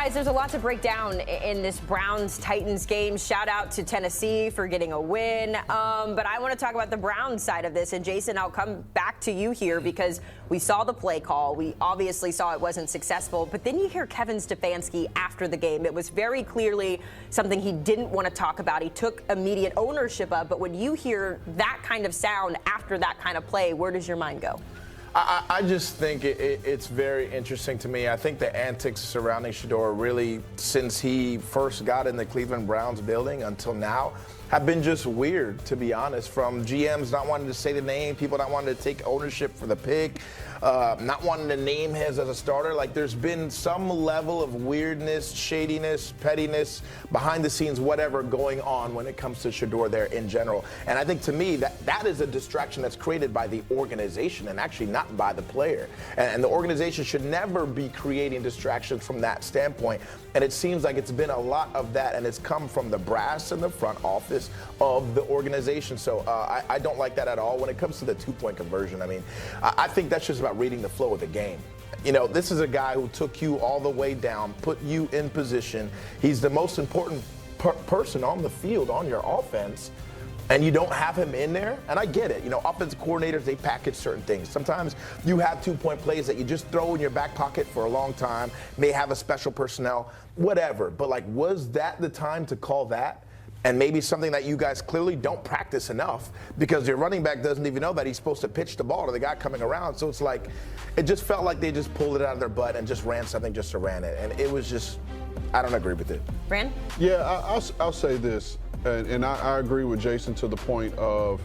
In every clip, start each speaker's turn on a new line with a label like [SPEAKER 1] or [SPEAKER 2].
[SPEAKER 1] Guys, there's a lot to break down in this Browns-Titans game. Shout out to Tennessee for getting a win. But I want to talk about the Browns side of this. And Jason, I'll come back to you here because we saw the play call. We obviously saw it wasn't successful. But then you hear Kevin Stefanski after the game. It was very clearly something he didn't want to talk about. He took immediate ownership of. But when you hear that kind of sound after that kind of play, where does your mind go?
[SPEAKER 2] I just think it's very interesting to me. I think the antics surrounding Shedeur really, since he first got in the Cleveland Browns building until now, have been just weird, to be honest. From GMs not wanting to say the name, people not wanting to take ownership for the pick, not wanting to name his as a starter. Like, there's been some level of weirdness, shadiness, pettiness, behind the scenes, whatever going on when it comes to Shedeur there in general. And I think, to me, that is a distraction that's created by the organization and actually not by the player. And the organization should never be creating distractions from that standpoint. And it seems like it's been a lot of that, and it's come from the brass and the front office of the organization. So I don't like that at all. When it comes to the two-point conversion, I mean, I think that's just about reading the flow of the game. You know, this is a guy who took you all the way down, put you in position. He's the most important person on the field on your offense, and you don't have him in there. And I get it. You know, offensive coordinators, they package certain things. Sometimes you have two-point plays that you just throw in your back pocket for a long time, may have a special personnel, whatever. But, like, was that the time to call that? And maybe something that you guys clearly don't practice enough, because your running back doesn't even know that he's supposed to pitch the ball to the guy coming around. So it's like, it just felt like they just pulled it out of their butt and just ran something just to ran it. And it was just, I don't agree with it.
[SPEAKER 1] Rand?
[SPEAKER 3] Yeah, I'll say this, and I agree with Jason to the point of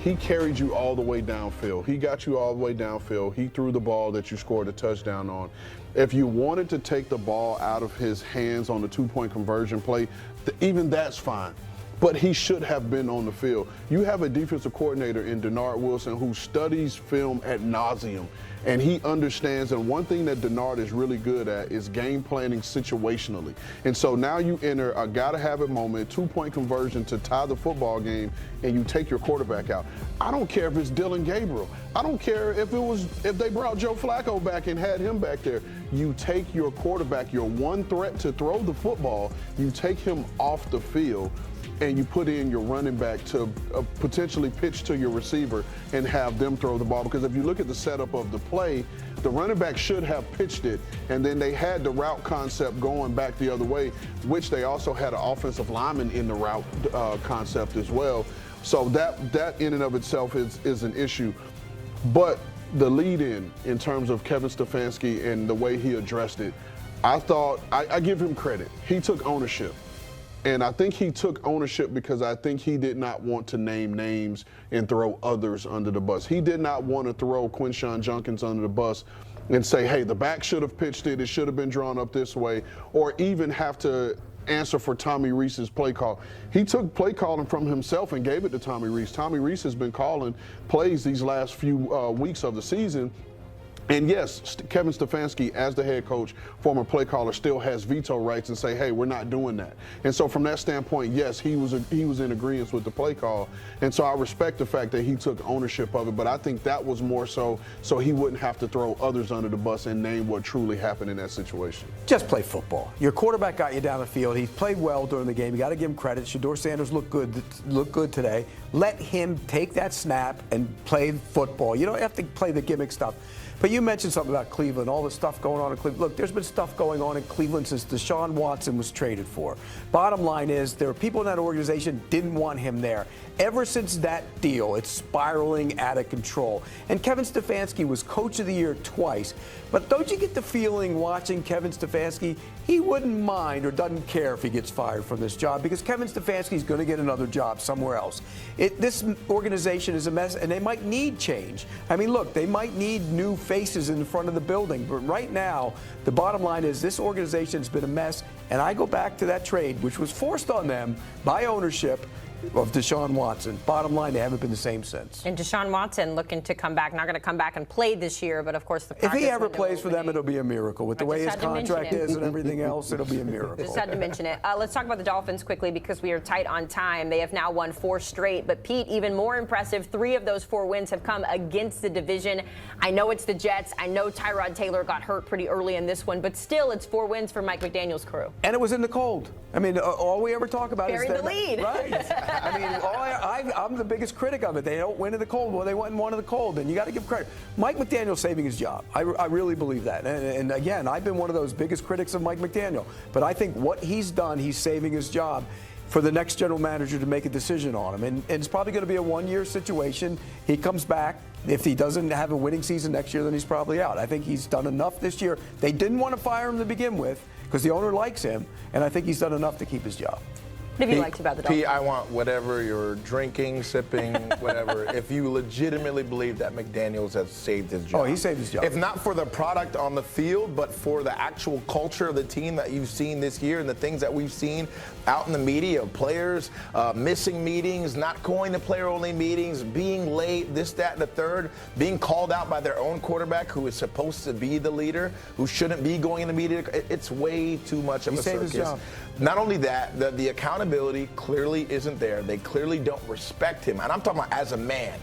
[SPEAKER 3] he carried you all the way downfield. He got you all the way downfield. He threw the ball that you scored a touchdown on. If you wanted to take the ball out of his hands on the two-point conversion play, even that's fine. But he should have been on the field. You have a defensive coordinator in Denard Wilson who studies film ad nauseum, and he understands. And one thing that Denard is really good at is game planning situationally. And so now you enter a gotta-have-it moment, two-point conversion to tie the football game, and you take your quarterback out. I don't care if it's Dylan Gabriel. I don't care if they brought Joe Flacco back and had him back there. You take your quarterback, your one threat to throw the football, you take him off the field, and you put in your running back to potentially pitch to your receiver and have them throw the ball. Because if you look at the setup of the play, the running back should have pitched it, and then they had the route concept going back the other way, which they also had an offensive lineman in the route concept as well. So that in and of itself is an issue. But the lead-in terms of Kevin Stefanski and the way he addressed it, I thought, I give him credit. He took ownership. And I think he took ownership because I think he did not want to name names and throw others under the bus. He did not want to throw Quinshon Judkins under the bus and say, hey, the back should have pitched it, it should have been drawn up this way, or even have to answer for Tommy Rees's play call. He took play calling from himself and gave it to Tommy Rees. Tommy Rees has been calling plays these last few weeks of the season. And yes, Kevin Stefanski, as the head coach, former play caller, still has veto rights and say, hey, we're not doing that. And so from that standpoint, yes, he was in agreement with the play call. And so I respect the fact that he took ownership of it, but I think that was more so he wouldn't have to throw others under the bus and name what truly happened in that situation.
[SPEAKER 4] Just play football. Your quarterback got you down the field. He played well during the game. You got to give him credit. Shedeur Sanders looked good today. Let him take that snap and play football. You don't have to play the gimmick stuff. But you mentioned something about Cleveland, all the stuff going on in Cleveland. Look, there's been stuff going on in Cleveland since Deshaun Watson was traded for. Bottom line is there are people in that organization didn't want him there. Ever since that deal, it's spiraling out of control. And Kevin Stefanski was Coach of the Year twice. But don't you get the feeling watching Kevin Stefanski, he wouldn't mind or doesn't care if he gets fired from this job because Kevin Stefanski is going to get another job somewhere else. This organization is a mess, and they might need change. I mean, look, they might need new faces in front of the building. But right now, the bottom line is this organization's been a mess. And I go back to that trade, which was forced on them by ownership. of Deshaun Watson. Bottom line, they haven't been the same since.
[SPEAKER 1] And Deshaun Watson looking to come back, not going to come back and play this year, but of course the
[SPEAKER 4] if he ever plays for them, it'll be a miracle. With the way his contract is and everything else, it'll be a miracle.
[SPEAKER 1] Just had to mention it. Let's talk about the Dolphins quickly because we are tight on time. They have now won 4 straight, but Pete, even more impressive, 3 of those 4 wins have come against the division. I know it's the Jets. I know Tyrod Taylor got hurt pretty early in this one, but still it's 4 wins for Mike McDaniel's crew.
[SPEAKER 4] And it was in the cold. I mean, all we ever talk about
[SPEAKER 1] Buried
[SPEAKER 4] is
[SPEAKER 1] the lead.
[SPEAKER 4] Right. I mean, I'm the biggest critic of it. They don't win in the cold. Well, they went and won in the cold, and you got to give credit. Mike McDaniel's saving his job. I really believe that. And again, I've been one of those biggest critics of Mike McDaniel. But I think what he's done, he's saving his job for the next general manager to make a decision on him. And it's probably going to be a 1-year situation. He comes back. If he doesn't have a winning season next year, then he's probably out. I think he's done enough this year. They didn't want to fire him to begin with because the owner likes him, and I think he's done enough to keep his job.
[SPEAKER 1] What have you liked about the Dolphins?
[SPEAKER 2] Pete, I want whatever you're drinking, sipping, whatever. If you legitimately believe that McDaniels has saved his job.
[SPEAKER 4] Oh, he saved his job.
[SPEAKER 2] If not for the product on the field, but for the actual culture of the team that you've seen this year and the things that we've seen out in the media of players missing meetings, not going to player-only meetings, being late, this, that, and the third, being called out by their own quarterback who is supposed to be the leader, who shouldn't be going in the media. It's way too much of a circus. His job. Not only that, the accountability clearly isn't there. They clearly don't respect him. And I'm talking about as a man.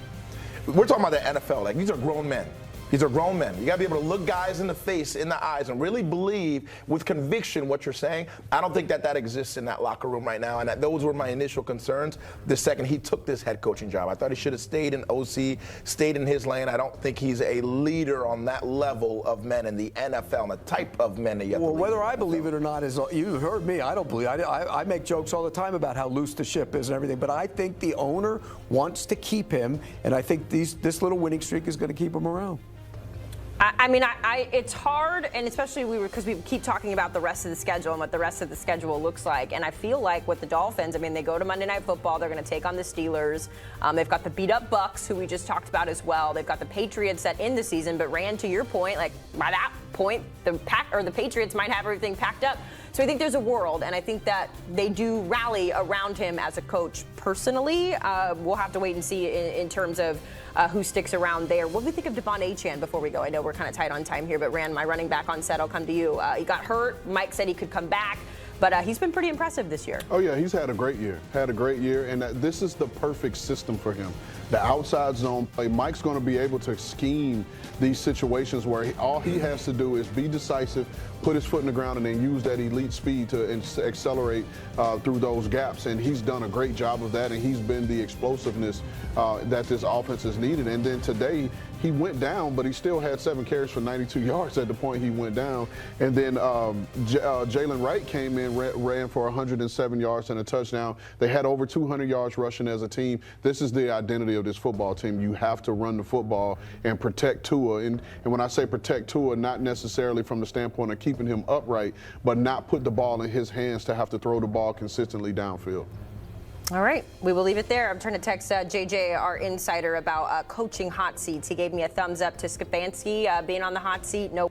[SPEAKER 2] We're talking about the NFL. Like, these are grown men. These are grown men. You got to be able to look guys in the face, in the eyes, and really believe with conviction what you're saying. I don't think that exists in that locker room right now, and those were my initial concerns the second he took this head coaching job. I thought he should have stayed in OC, stayed in his lane. I don't think he's a leader on that level of men in the NFL and the type of men that you have to lead.
[SPEAKER 4] Whether I believe it or not is, you heard me. I don't believe. I make jokes all the time about how loose the ship is and everything, but I think the owner wants to keep him, and I think this little winning streak is going to keep him around.
[SPEAKER 1] I mean, it's hard, and especially because we keep talking about the rest of the schedule and what the rest of the schedule looks like. And I feel like with the Dolphins, I mean, they go to Monday Night Football. They're going to take on the Steelers. They've got the beat-up Bucks, who we just talked about as well. They've got the Patriots that end the season, but ran to your point, like by that point, the Patriots might have everything packed up. So I think there's a world, and I think that they do rally around him as a coach personally. We'll have to wait and see in terms of who sticks around there. What do we think of Devon Achane before we go? I know we're kind of tight on time here, but Rand, my running back on set, I'll come to you. He got hurt. Mike said he could come back, but he's been pretty impressive this year.
[SPEAKER 3] Oh, yeah, he's had a great year. And this is the perfect system for him. The outside zone play. Mike's going to be able to scheme these situations where all he has to do is be decisive, put his foot in the ground, and then use that elite speed to accelerate through those gaps. And he's done a great job of that, and he's been the explosiveness that this offense has needed. And then today, he went down, but he still had 7 carries for 92 yards at the point he went down. And then Jalen Wright came in, ran for 107 yards and a touchdown. They had over 200 yards rushing as a team. This is the identity of this football team. You have to run the football and protect Tua. And when I say protect Tua, not necessarily from the standpoint of keeping him upright, but not put the ball in his hands to have to throw the ball consistently downfield.
[SPEAKER 1] All right, we will leave it there. I'm trying to text JJ, our insider, about coaching hot seats. He gave me a thumbs up to Stefanski being on the hot seat. No.